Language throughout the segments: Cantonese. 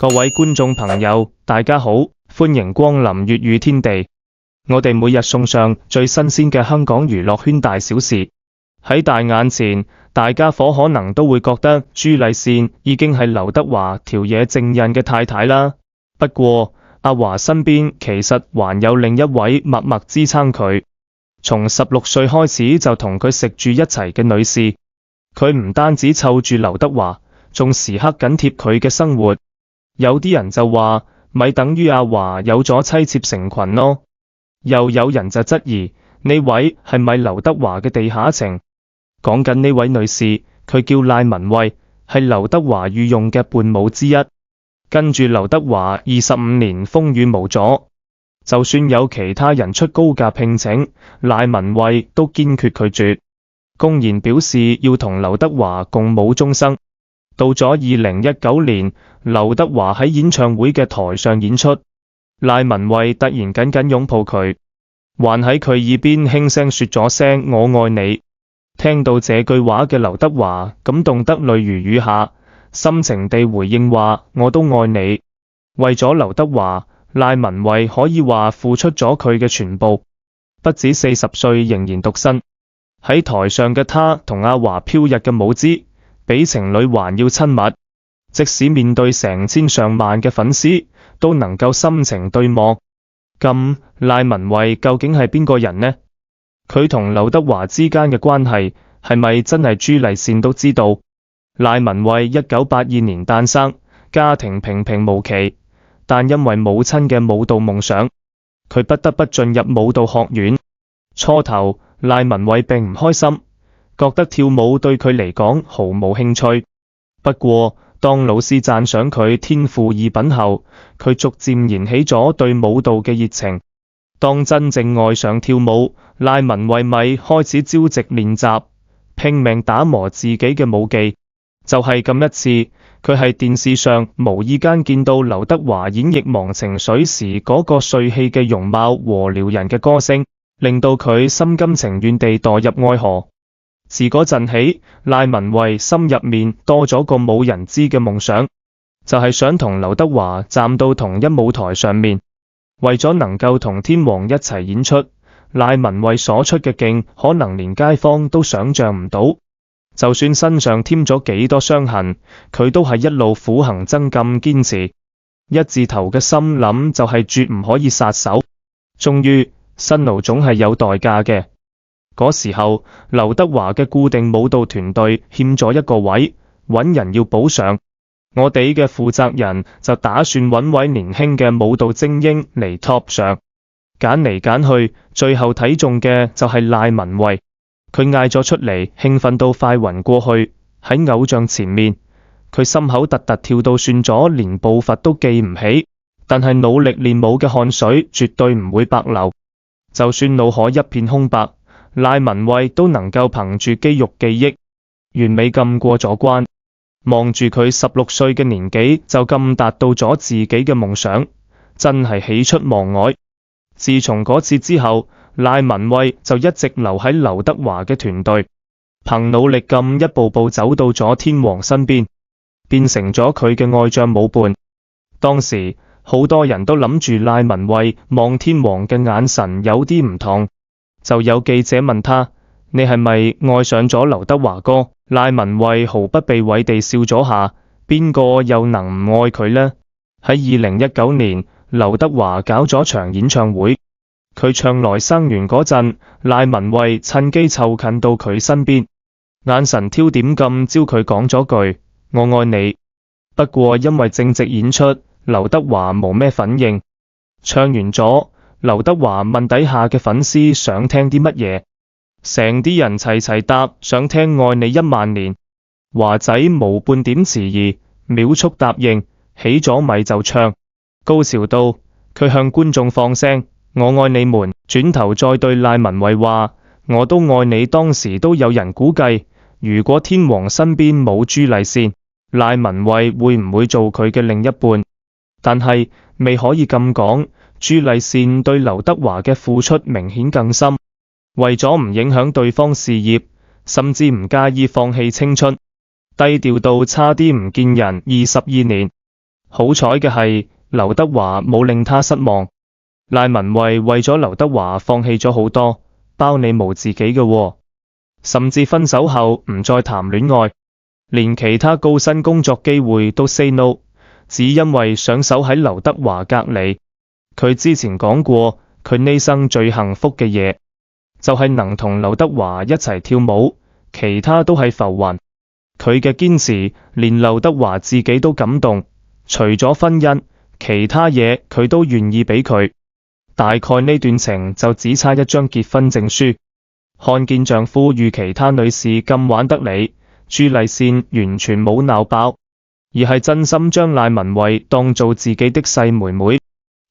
各位觀眾朋友，大家好，歡迎光臨粵語天地。我哋每日送上最新鮮嘅香港娛樂圈大小事。喺大眼前，大家伙可能都會覺得朱麗倩已經係劉德華條嘢正印嘅太太啦。不過，阿華身邊其實還有另一位默默支撐佢，從16歲開始就同佢食住一齊嘅女士。佢唔單止湊住劉德華，仲時刻緊貼佢嘅生活。有啲人就話，咪等於阿華有咗妻妾成群咯。又有人就質疑，呢位係咪劉德華嘅地下情？講緊呢位女士，佢叫賴文慧，係劉德華御用嘅伴舞之一。跟住劉德華25年風雨無阻，就算有其他人出高價聘請，賴文慧都堅決拒絕，公然表示要同劉德華共舞終生。到咗2019年，劉德華喺演唱會嘅台上演出，賴文慧突然緊緊擁抱佢，還喺佢耳邊輕聲說咗聲我愛你。聽到這句話嘅劉德華感動得淚如雨下，深情地回應話我都愛你。為咗劉德華，賴文慧可以話付出咗佢嘅全部，不止40歲仍然獨身。喺台上嘅他同阿華飄逸嘅舞姿，比情侶還要親密，即使面對成千上萬嘅粉絲，都能夠深情對望。咁賴文慧究竟係邊個人呢？佢同劉德華之間嘅關係係咪真係朱麗倩都知道？賴文慧1982年誕生，家庭平平無奇，但因為母親嘅舞蹈夢想，佢不得不進入舞蹈學院。初頭賴文慧並唔開心，覺得跳舞對佢嚟講毫無興趣。不過當老師讚賞佢天賦異稟後，佢逐漸燃起咗對舞蹈嘅熱情。當真正愛上跳舞，賴文慧咪開始朝夕練習，拼命打磨自己嘅舞技。就係咁一次，佢喺電視上無意間見到劉德華演繹忘情水時嗰個帥氣嘅容貌和撩人嘅歌聲，令到佢心甘情願地墮入愛河。自嗰陣起，賴文慧心入面多咗個冇人知嘅夢想，就係想同劉德華站到同一舞台上面。為咗能夠同天王一齊演出，賴文慧所出嘅勁可能連街坊都想象唔到。就算身上添咗幾多傷痕，佢都係一路苦行僧咁堅持。一字頭嘅心諗就係絕唔可以撒手。終於，辛勞總係有代價嘅。嗰時候，劉德華嘅固定舞蹈團隊欠咗一個位，揾人要補上。我哋嘅負責人就打算揾位年輕嘅舞蹈精英嚟 top 上。揀嚟揀去，最後睇中嘅就係賴文慧。佢嗌咗出嚟，興奮到快暈過去。喺偶像前面，佢心口突突跳到算咗連步伐都記唔起，但係努力練舞嘅汗水絕對唔會白流。就算腦海一片空白，賴文慧都能夠憑住肌肉記憶，完美咁過咗關。望住佢16歲嘅年紀就咁達到咗自己嘅夢想，真係喜出望外。自從嗰次之後，賴文慧就一直留喺劉德華嘅團隊，憑努力咁一步步走到咗天王身邊，變成咗佢嘅愛將舞伴。當時好多人都諗住賴文慧望天王嘅眼神有啲唔同，就有記者問他：你係咪愛上咗劉德華哥？賴文慧毫不避諱地笑咗下，邊個又能唔愛佢呢？喺2019年，劉德華搞咗場演唱會，佢唱來生緣嗰陣，賴文慧趁機湊近到佢身邊，眼神挑點咁招佢講咗句我愛你。不過因為正值演出，劉德華冇咩反應。唱完咗，劉德華問底下嘅粉絲想聽啲乜嘢，成啲人齊齊答想聽愛你1萬年。華仔冇半點遲疑，秒速答應，起咗咪就唱。高潮到，佢向觀眾放聲我愛你們，轉頭再對賴文慧話我都愛你。當時都有人估計，如果天王身邊冇朱麗倩，賴文慧會唔會做佢嘅另一半？但係未可以咁講，朱麗倩對劉德華嘅付出明顯更深。為咗唔影響對方事業，甚至唔介意放棄青春，低調到差啲唔見人22年。好彩嘅係，劉德華冇令他失望。賴文慧為咗劉德華放棄咗好多，包你無自己嘅喎，甚至分手後唔再談戀愛，連其他高薪工作機會都 say no， 只因為想守喺劉德華隔離。佢之前講過，佢呢生最幸福嘅嘢，就係能同劉德華一齊跳舞，其他都係浮雲。佢嘅堅持，連劉德華自己都感動。除咗婚姻，其他嘢佢都願意俾佢。大概呢段情就只差一張結婚證書。看見丈夫與其他女士咁玩得嚟，朱麗倩完全冇鬧爆，而係真心將賴文慧當做自己的細妹妹。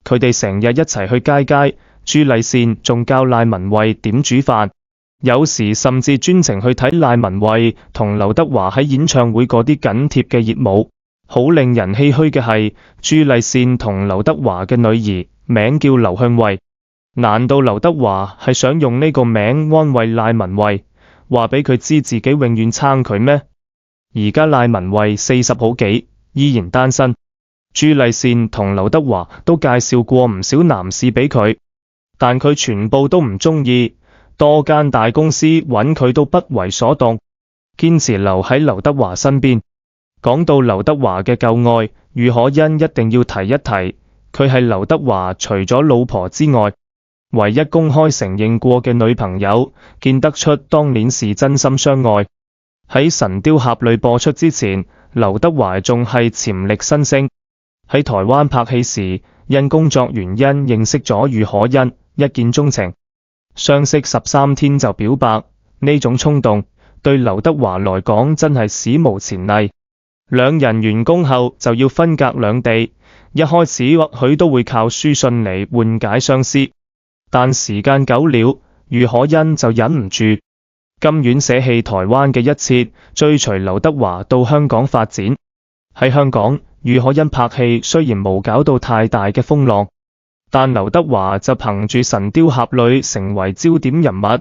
佢哋成日一齊去街，朱麗倩仲教賴文慧點煮飯，有時甚至專程去睇賴文慧同劉德華喺演唱會嗰啲緊貼嘅熱舞。好令人唏噓嘅係，朱麗倩同劉德華嘅女兒名叫劉向慧。難道劉德華係想用呢個名安慰賴文慧，話俾佢知自己永遠撐佢咩？而家賴文慧40好幾，依然單身。朱麗倩同劉德華都介紹過唔少男士俾佢，但佢全部都唔中意，多間大公司揾佢都不為所動，堅持留喺劉德華身邊。講到劉德華嘅舊愛，俞可欣一定要提一提，佢係劉德華除咗老婆之外，唯一公開承認過嘅女朋友，見得出當年是真心相愛。喺《神鵰俠侶》播出之前，劉德華仲係潛力新星。喺台灣拍戲時，因工作原因認識咗俞可欣，一見鍾情，相識13天就表白，呢種衝動對劉德華來講真係史無前例。兩人完工後就要分隔兩地，一開始或許都會靠書信嚟緩解相思，但時間久了，俞可欣就忍唔住，甘願捨棄台灣嘅一切，追隨劉德華到香港發展。喺香港，俞可欣拍戲雖然冇搞到太大嘅風浪，但劉德華就憑住《神鵰俠侶》成為焦點人物，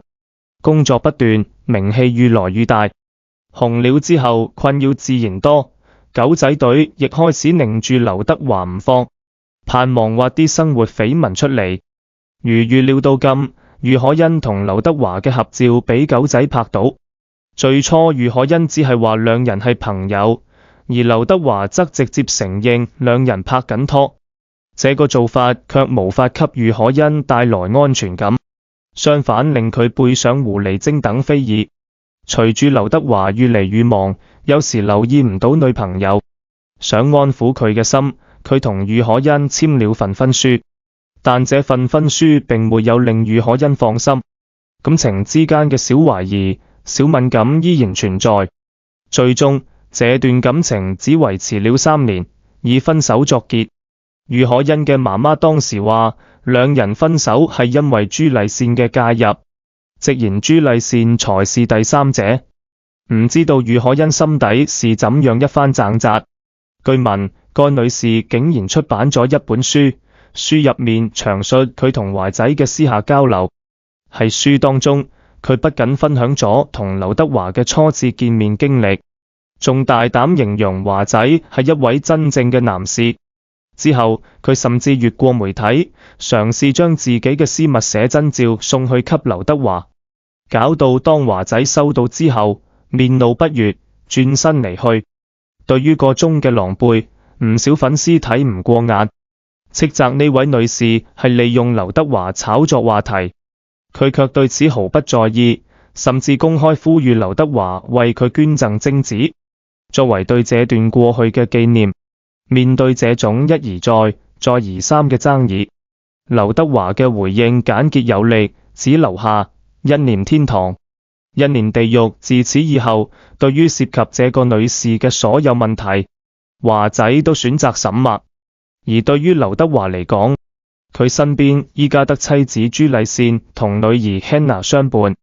工作不斷，名氣越來越大。紅了之後，困擾自然多。狗仔隊亦開始擰住劉德華唔放，盼望挖啲生活緋聞出嚟。如預料到咁，俞可欣同劉德華嘅合照俾狗仔拍到。最初俞可欣只係話兩人係朋友，而劉德華則直接承認兩人拍緊拖。這個做法卻無法給俞可欣帶來安全感，相反令佢背上狐狸精等非議。隨住劉德華越嚟越忙，有時留意唔到女朋友，想安撫佢嘅心，佢同俞可欣簽了份婚書，但這份婚書並沒有令俞可欣放心，感情之間嘅小懷疑、小敏感依然存在。最終這段感情只維持了3年，以分手作結。俞可欣嘅媽媽當時話，兩人分手係因為朱麗倩嘅介入，直言朱麗倩才是第三者。唔知道俞可欣心底是怎樣一番掙扎。據聞，該女士竟然出版咗一本書，書入面詳述佢同華仔嘅私下交流。喺書當中，佢不僅分享咗同劉德華嘅初次見面經歷，仲大膽形容華仔係一位真正嘅男士。之後，佢甚至越過媒體，嘗試將自己嘅私密寫真照送去給劉德華，搞到當華仔收到之後，面露不悅，轉身離去。對於個中嘅狼狽，唔少粉絲睇唔過眼，斥責呢位女士係利用劉德華炒作話題。佢卻對此毫不在意，甚至公開呼籲劉德華為佢捐贈精子，作為對這段過去嘅紀念。面對這種一而再、再而三嘅爭議，劉德華嘅回應簡潔有力，只留下一念天堂，一念地獄。自此以後，對於涉及這個女士嘅所有問題，華仔都選擇沈默。而對於劉德華嚟講，佢身邊依家得妻子朱麗倩同女兒 Hannah 相伴。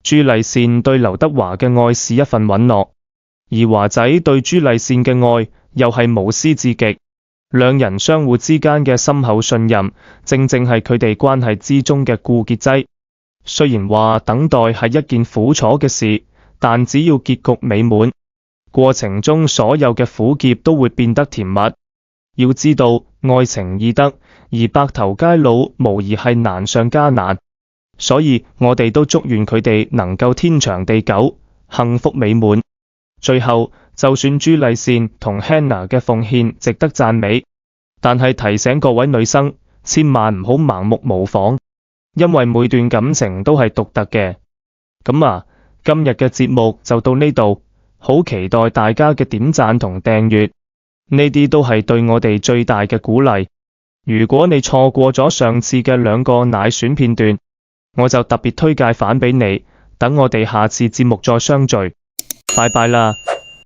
朱麗倩對劉德華嘅愛是一份允諾，而華仔對朱麗倩嘅愛又係無私至極。兩人相互之間嘅深厚信任，正正係佢哋關係之中嘅固結劑。雖然話等待係一件苦楚嘅事，但只要結局美滿，過程中所有嘅苦澀都會變得甜蜜。要知道，愛情易得，而白頭偕老無疑係難上加難。所以我哋都祝願佢哋能夠天長地久，幸福美滿。最後，就算朱麗倩同 Hannah 嘅奉獻值得讚美，但係提醒各位女生，千萬唔好盲目模仿，因為每段感情都係獨特嘅。咁啊，今日嘅節目就到呢度，好期待大家嘅點讚同訂閱，呢啲都係對我哋最大嘅鼓勵。如果你錯過咗上次嘅2個奶選片段，我就特別推介返俾你，等我哋下次節目再相聚。拜拜啦！